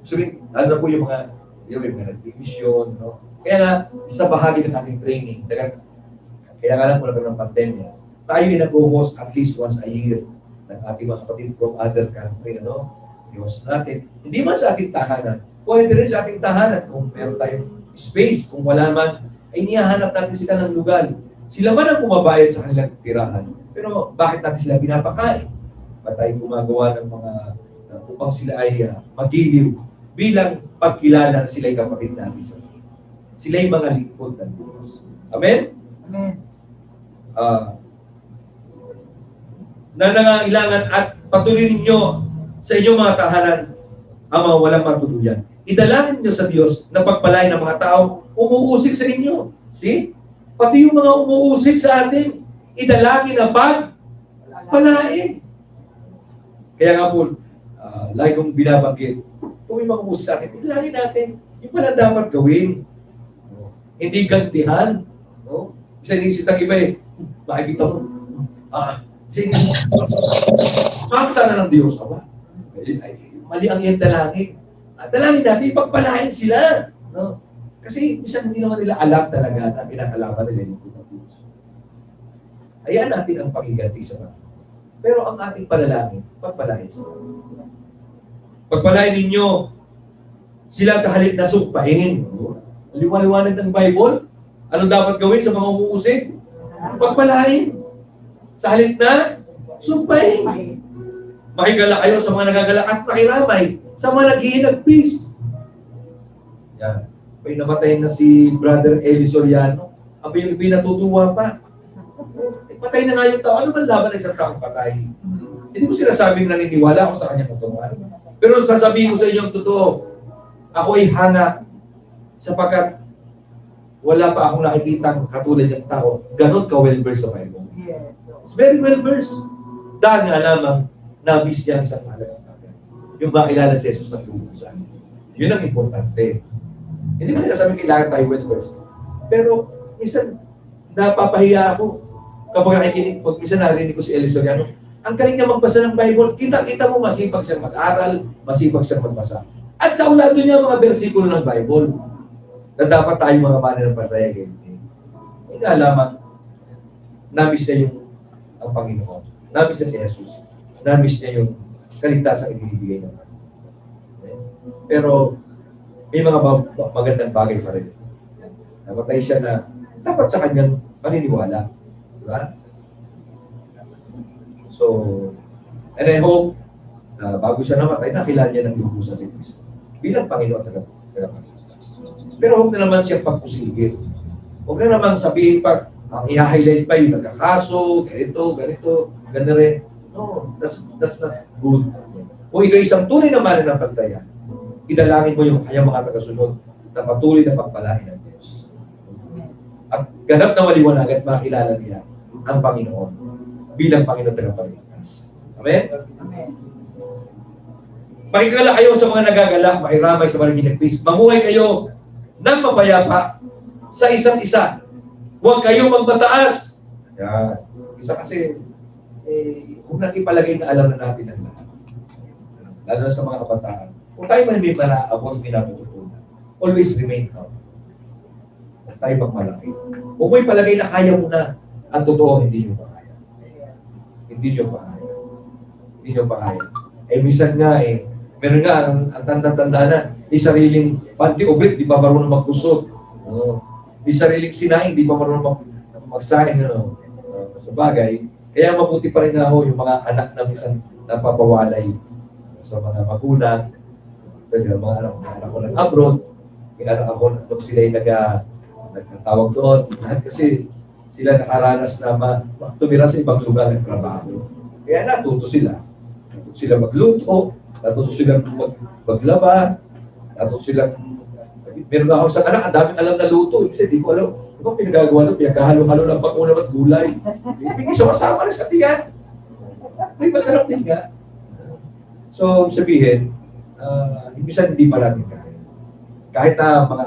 Sabihin, ano na po yung mga nag-mission, no? Kaya nga, isa bahagi ng ating training, kaya nga lang po ng pandemya, tayo ay nag-host at least once a year ng ating mga kapatid from other country, ano? I-host natin. Hindi man sa ating tahanan, pwede rin sa ating tahanan kung meron tayong space, kung wala man, ay niyahanap natin sila ng lugar. Sila man ang bumabayad sa kanilang tirahan. Pero bakit natin sila pinapakain? Ba't tayo gumagawa ng mga upang sila ay magiliw bilang pagkilala na sila ay kapatid natin sa Diyos. Sila ay mga lingkod ng Diyos. Amen? Amen. Na nangangailangan at patuloy ninyo sa inyong mga tahanan ang mga walang matuluyan. Idalangin niyo sa Diyos na pagpalain ng mga tao umuusik sa inyo. See? Pati yung mga umuusik sa atin, idalangin na pagpalain. Kaya nga po, lagi kong binabanggit, kung may mga umuusik sa atin, idalangin natin. Yung pala dapat gawin. Hindi gantihan. No? Kasi inisip ng iba makikita mo. Sana ng Diyos. Mali ang iyong dalangin. Dalangin natin, ipagpalain sila. No? Kasi minsan hindi naman nila alam talaga na kinakalaban nila yung Diyos. Hayaan natin ang pagiganti sa mga. Pero ang ating panalangin, pagpalain sila. Pagpalain ninyo sila sa halip na sumpahin. Liwanag ng Bible, ano dapat gawin sa mga umuusik? Pagpalain. Sa halip na sumpahin. Makigala kayo sa mga nagagala at makiramay sa mga naghihinag-peace. Yan. May namatay na si Brother Eli Soriano. Ang pinatutuwa pa. Patay na nga yung tao. Ano man laban ng isang taong patay? Hindi ko sinasabing naniniwala ako sa kanyang katungan. Pero sasabihin ko sa inyo ang totoo. Ako ay hanga sapagkat wala pa akong nakikitang katulad ng tao. Ganon ka well-versed sa Bible. It's very well-versed. Dahil nga lamang na-miss niya ang isang mahalagang bagay. Yung makilala si Jesus na tulusan. Yun ang importante. Hindi mo sinasabing kailangan tayo well-versed. Pero, minsan, napapahiya ako kapag nakikinig, pag minsan narinig ko si Eli Soriano, ang galing niya magbasa ng Bible. Kita-kita mo masipag siyang mag-aral, masipag siyang magbasa. At sa ulado niya mga bersikulo ng Bible na dapat tayo mga mananampalataya ganyan. Hindi nga lamang, nabis niya yung ang Panginoon. Nabis niya si Jesus. Nabis niya yung kaligtasang ibinibigay naman. Pero may mga magandang bagay pa rin. Namatay siya na dapat sa kanyang paniniwala. Diba? So, and I hope na bago siya namatay, nakilala niya ng lubusan si Kristo bilang Panginoon at tagapagligtas. Pero huwag na naman siya pagpusigil. Huwag na naman sabihin pag i-highlight pa yung nagkakaso, ganito, ganda rin. No, that's not good. Kung ikaw isang tunay na mananampalataya, idalangin mo yung kanyang mga tagasunod na patuloy na pagpalain ng Diyos. At ganap na maliwanag at makilala niya ang Panginoon bilang Panginoon tagapagligtas. Amen? Amen. Makikala kayo sa mga nagagalak, makiramay sa mga ginagpis. Mamuhay kayo ng mapayapa sa isa't isa. Huwag kayong magmataas. Yan. Isa kasi, kung nakipalagay na alam na natin ang lahat. Lalo na sa mga kabataan. Kung tayo man may malaabot, minatutunan, always remain humble. Kung tayo magmalaki. Kung may palagay na kaya mo na, ang totoo, hindi nyo pa kaya. Hindi nyo pa kaya. Hindi nyo pa kaya. Minsan nga meron nga, ang tanda-tanda na, di sariling panty-ubrit, di pa marunong magkusot. Di sariling sinaing, di pa marunong magsaing. Sa bagay, kaya mabuti pa rin na ako yung mga anak na minsan napapawalay sa mga magulang. Yung mga anak ko ng abroad, yung anak ako nung sila yung nagtawag doon. Lahat kasi sila nakaranas na tumira sa ibang lugar ng trabaho. Kaya natuto sila. Natuto sila magluto, natuto sila maglaba, natuto sila. Meron ako sa anak, ang daming alam na luto. Kasi di ko alam. Ito ang pinagagawa na, pinagkahalo-halo ng pag-ulam at gulay. Ibig sama-sama na sa tiyan. May masarap din nga. So, sabihin, minsan hindi pa natin kaya. Kahit na mga,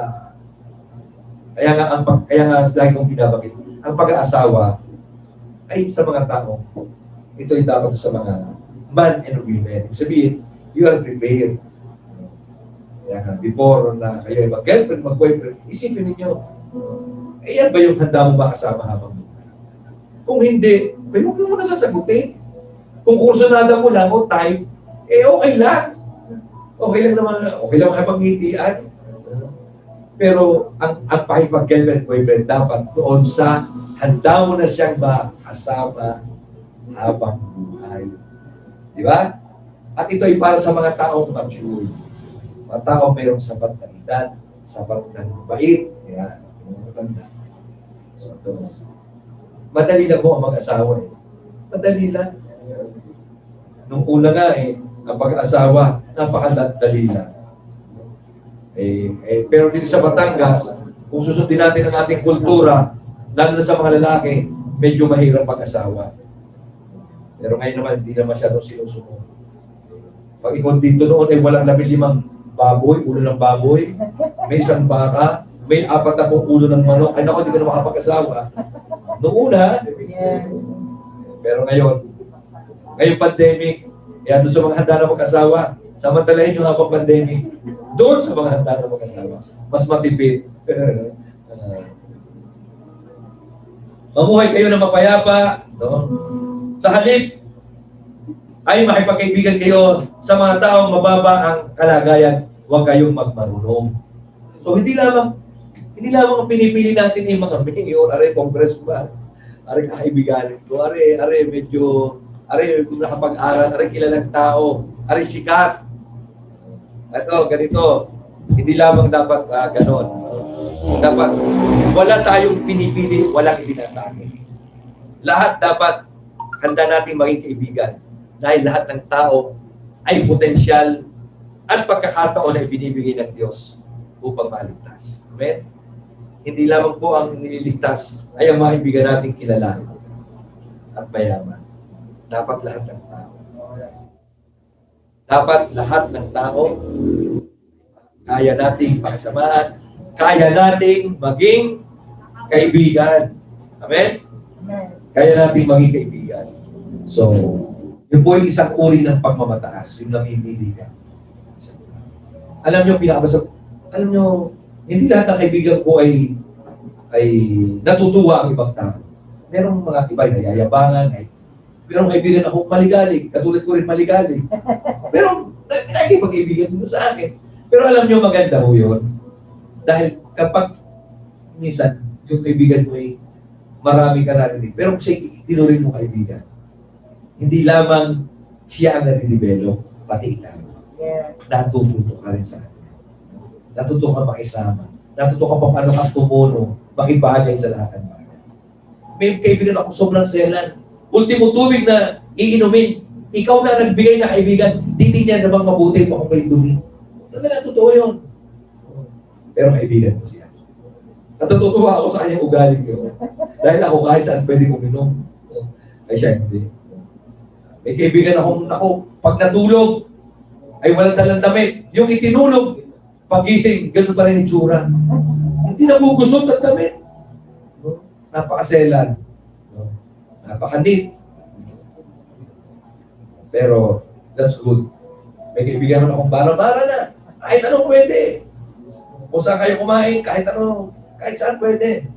kaya nga lagi kong binabagit, ang pag-aasawa ay sa mga tao. Ito ay dapat sa mga man and women. Sabihin, you are prepared. Kaya nga, before na kayo ay mag-girlfriend, mag-boyfriend, isipin ninyo, yan ba yung handa mo makasama habang buhay? Kung hindi, huwag mo muna sasagutin. Kung kursunada mo lang o time, okay lang. Okay lang naman, okay lang makipag-ngitian. Pero ang pakipag-girlfriend, boyfriend dapat doon sa handa mo na siyang makasama habang buhay. Di ba? At ito ay para sa mga taong mature. Mga taong mayroong sapat na edad, sapat na bait. Kaya, matanda. So, ito. Madali lang mo ang mag-asawa. Madali lang. Nung una nga ang pag-asawa, napakadali lang. Pero dito sa Batangas, kung susundin natin ang ating kultura, lalo na sa mga lalaki, medyo mahirap pag-asawa. Pero ngayon naman, hindi na masyadong sinusunod. Pag ikaw dito noon ay walang 15 baboy, ulo ng baboy, may isang baka, may 40 ulo ng manok, ay naku, hindi ka na makapag-asawa. Noong una, pero ngayon pandemic, kaya doon sa mga handa na mag-asawa, samantalahin yung habang pandemic, doon sa mga handa na mag-asawa, mas matipid. Mamuhay kayo na mapayapa, no? Sa halip, ay makipagkaibigan kayo sa mga taong mababa ang kalagayan, huwag kayong magmarunong. So hindi lamang ang pinipili natin yung mga mayor, are congressman, are kaibiganin ko, are medyo nakapag-aral, are kilalang tao, are sikat. Ito, ganito. Hindi lamang dapat ganon. Dapat, wala tayong pinipili, walang ibinatake. Lahat dapat handa natin maging kaibigan. Dahil lahat ng tao ay potensyal at pagkakataon na ibinibigay ng Diyos upang maligtas. Amen? Hindi lamang po ang nililigtas ay ang mga kaibigan nating kilala at mayaman. Dapat lahat ng tao. Dapat lahat ng tao kaya nating pakisamahan, kaya nating maging kaibigan. Amen? Kaya nating maging kaibigan. So, Yun po ay isang uri ng pagmamataas, yung namimili ka. Alam nyo, alam nyo, hindi lahat ng kaibigan ko ay natutuwa ang ibang tao. Merong mga iba ay nayayabangan, merong kaibigan ako maligalig, katulad ko rin maligalig. Pero nakikipag-kaibigan mo sa akin. Pero alam nyo, maganda ho yun. Dahil kapag minsan, yung kaibigan mo ay marami ka narinig. Pero kung siya tinuloy mo kaibigan, hindi lamang siya ang nare-develop, pati ikaw. Yeah. Natututo ka rin sa kanya. Natututo ka makisama. Natututo ka pa paano kang tumuno, makibagay sa lahat ng bagay. May kaibigan ako sobrang selan. Ultimo tubig na iinumin, ikaw na nagbigay na kaibigan, hindi niya namang mabuti pa kung may dumi. Talaga, totoo yun. Pero kaibigan ko siya. Natutuwa ako sa kanyang ugali ko. Dahil ako kahit saan pwede uminom. Ay siya hindi. May kaibigan ako, pag natulog, ay walang dalang damit. Yung itinulog, pagising, gano'n pa rin yung tsura. Hindi nabugusot ang damit. Napakaselan. Napakanit. Pero, that's good. May kaibigan naman akong bara-bara na. Kahit anong pwede. Kung saan kayo kumain, kahit saan pwede.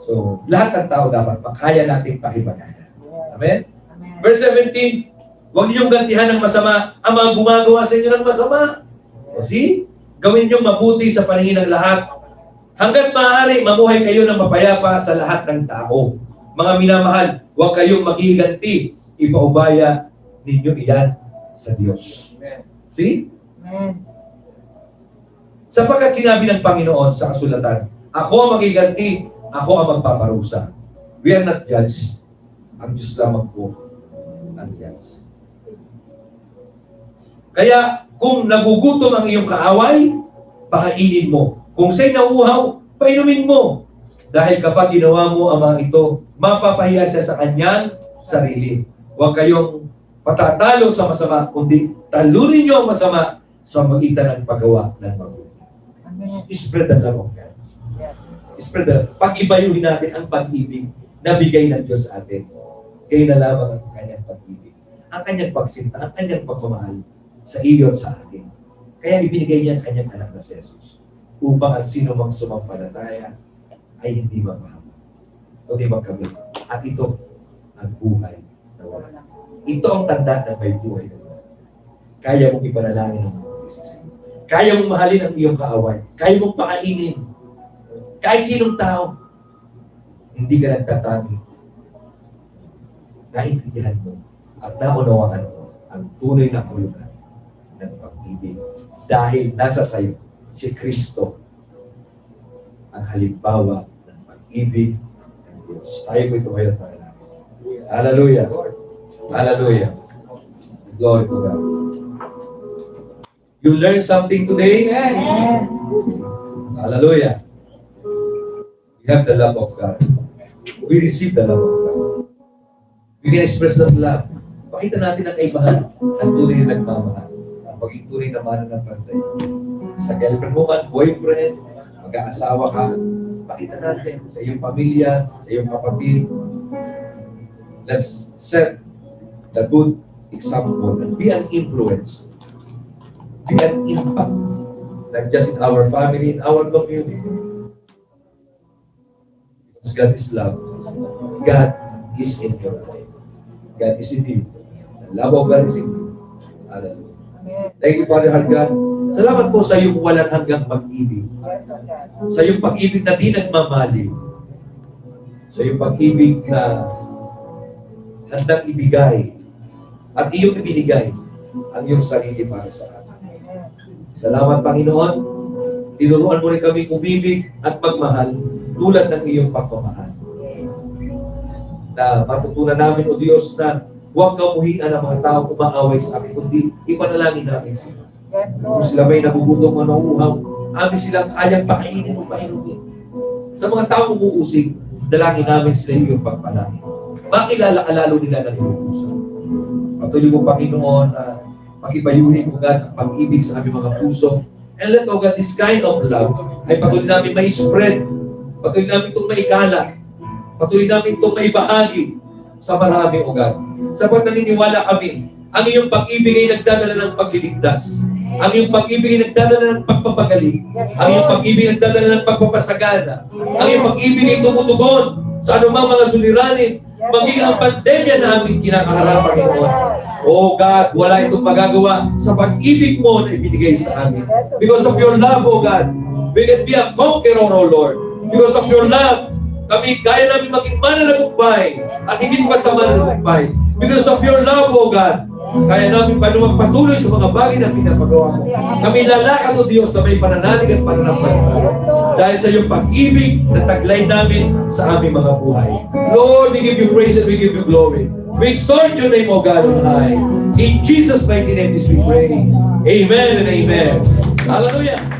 So, lahat ng tao dapat makaya nating pakibagayan. Amen? Verse 17, huwag niyong gantihan ng masama ang mga gumagawa sa inyo ng masama. O see? Gawin niyong mabuti sa paningin ng lahat. Hanggat maaari, mamuhay kayo ng mapayapa sa lahat ng tao. Mga minamahal, huwag kayong maghihiganti. Ipaubaya ninyo iyan sa Diyos. See? Amen. Sapagkat sinabi ng Panginoon sa kasulatan, ako ang maghihiganti, ako ang magpaparusa. We are not judged. Ang Diyos lamang po ang judge. Kaya, kung nagugutom ang iyong kaaway, pakainin mo. Kung siya'y nauuhaw, painumin mo. Dahil kapag ginawa mo ang mga ito, mapapahiya siya sa kanyang sarili. Huwag kayong patatalo sa masama, kundi talunin niyo ang masama sa magitan ng paggawa ng mabuti. Spread the love of God. Spread the, pag-ibayuhin natin ang pag-ibig na bigay ng Diyos sa atin. Kaya na lamang ang kanyang pag-ibig, ang kanyang pagsinta, ang kanyang pagmamahal sa iyo at sa atin. Kaya ibinigay niya ang kanyang anak na si Jesus upang ang sino mang sumampalataya ay hindi mapahamak o di magkamit. At ito ang buhay na wala. Ito ang tanda ng may buhay na wala. Kaya mong ipanalangin ang mga isisig. Kaya mong mahalin ang iyong kaaway. Kaya mong pakainin. Kahit sinong tao, hindi ka nagtatangi. Naintindihan mo at naunawaan mo ang tunay na hulugan ng pag-ibig. Dahil nasa sayo si Kristo, ang halimbawa ng pag-ibig ng Diyos. Tayo po ito ngayon. Hallelujah. Hallelujah. Glory to God. You learn something today? Amen. Hallelujah. We have the love of God. We receive the love of God. We can express that love. Pakita natin ang kaibahan ng tunay na nagmamahal. Ang pagiging tunay na mahal ng pantay. Sa girlfriend mo man, boyfriend, mag-aasawa ka, pakita natin sa iyong pamilya, sa iyong kapatid. Let's set the good example and be an influence. Be an impact. Not just in our family, in our community. Because God is love. God is in your life. God is in you. The love of God is in you. Hallelujah. Thank you, Father God. Salamat po sa iyong walang hanggang pag-ibig. Sa iyong pag-ibig na di nagmamali. Sa iyong pag-ibig na handang ibigay at iyong ibinigay ang iyong sarili para sa amin. Salamat, Panginoon. Tinuruan mo rin kami umibig at magmahal tulad ng iyong pagmamahal. Na matutunan namin, O Diyos, na huwag kamuhian ang mga tao umaaway sa amin, kundi ipanalangin namin sila. Kung sila may nagugutom o nauuhaw, amin silang kayang pakainin o painumin. Sa mga tao umuusig, dalangin namin sila iyong pagpalangin. Makilala-alalo nila ng iyong puso. Patuloy mo, Panginoon, na pag-ibayuhin mo, God, ang pag-ibig sa aming mga puso. And let, O God, this kind of love ay patuloy namin may spread, patuloy namin itong maikala, patuloy namin itong maibahagi sa marami, O God. Sapat naniniwala kami, ang iyong pag-ibig ay nagdadala ng pagliligtas. Ang iyong pag-ibig ay nagdadala ng pagpapagaling. Ang iyong pag-ibig ay nagdadala ng pagpapasagana. Ang iyong pag-ibig ay tumutugon sa anumang mga suliranin, maging ang pandemya na aming kinakaharap, Panginoon. Oh God, wala itong magagawa sa pag-ibig mo na ibinigay sa amin. Because of your love, oh God, we can be a conqueror, oh Lord. Because of your love, kami kaya namin maging mananagumpay at higit pa sa mananagumpay. Because of your love, oh God, kaya namin magpatuloy sa mga bagay na pinapagawa mo. Kami lalakad, O Diyos, na may pananalig at pananampalataya. Dahil sa iyong pag-ibig na taglay namin sa aming mga buhay. Lord, we give you praise and we give you glory. We exalt your name, O God, on high. In Jesus' mighty name is we pray. Amen and amen. Hallelujah.